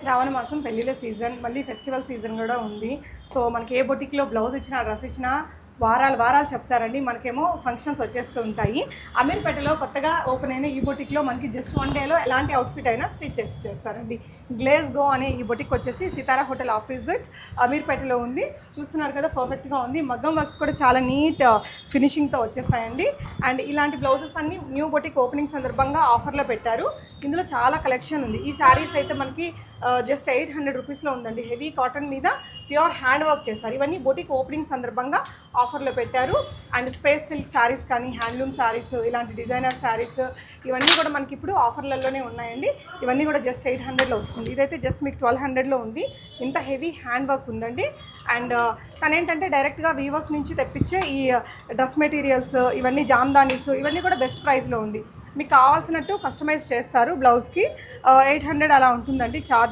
శ్రావణ మాసం పెళ్ళిళ్ళ సీజన్, మళ్ళీ ఫెస్టివల్ సీజన్ కూడా ఉంది. సో మనకి ఏ బొటిక్లో బ్లౌజ్ ఇచ్చినా, డ్రెస్ ఇచ్చినా వారాలు చెప్తారండి. మనకేమో ఫంక్షన్స్ వచ్చేస్తూ ఉంటాయి. అమీర్పేటలో కొత్తగా ఓపెన్ అయిన ఈ బొటిక్లో మనకి జస్ట్ 1 డేలో ఎలాంటి అవుట్ఫిట్ అయినా స్టిచ్ చేస్తారండి. గ్లేజ్ గో అనే ఈ బొటిక్ వచ్చేసి సితారా హోటల్ ఆపోజిట్ అమీర్పేటలో ఉంది. చూస్తున్నారు కదా, పర్ఫెక్ట్గా ఉంది. మగ్గం వర్క్స్ కూడా చాలా నీట్ ఫినిషింగ్తో వచ్చేసాయండి. అండ్ ఇలాంటి బ్లౌజెస్ అన్ని న్యూ బొటిక్ ఓపెనింగ్ సందర్భంగా ఆఫర్లో పెట్టారు. ఇందులో చాలా కలెక్షన్ ఉంది. ఈ శారీస్ అయితే మనకి జస్ట్ 800 రూపీస్లో ఉందండి. హెవీ కాటన్ మీద ప్యూర్ హ్యాండ్ వర్క్ చేస్తారు. ఇవన్నీ బొటిక్ ఓపెనింగ్ సందర్భంగా ఆఫర్లో పెట్టారు. అండ్ స్పేస్ సిల్క్ శారీస్ కానీ, హ్యాండ్లూమ్ శారీస్, ఇలాంటి డిజైనర్ శారీస్ ఇవన్నీ కూడా మనకి ఇప్పుడు ఆఫర్లలోనే ఉన్నాయండి. ఇవన్నీ కూడా జస్ట్ 800లో వస్తుంది. ఇదైతే జస్ట్ మీకు 1200లో ఉంది. ఇంత హెవీ హ్యాండ్ వర్క్ ఉందండి. అండ్ తనేంటంటే డైరెక్ట్గా వీవర్స్ నుంచి తెప్పించే ఈ డ్రెస్ మెటీరియల్స్, ఇవన్నీ జామ్దానీస్, ఇవన్నీ కూడా బెస్ట్ ప్రైస్లో ఉంది. మీకు కావాల్సినట్టు కస్టమైజ్ చేస్తారు. బ్లౌజ్కి 800 అలా ఉంటుందండి ఛార్జ్.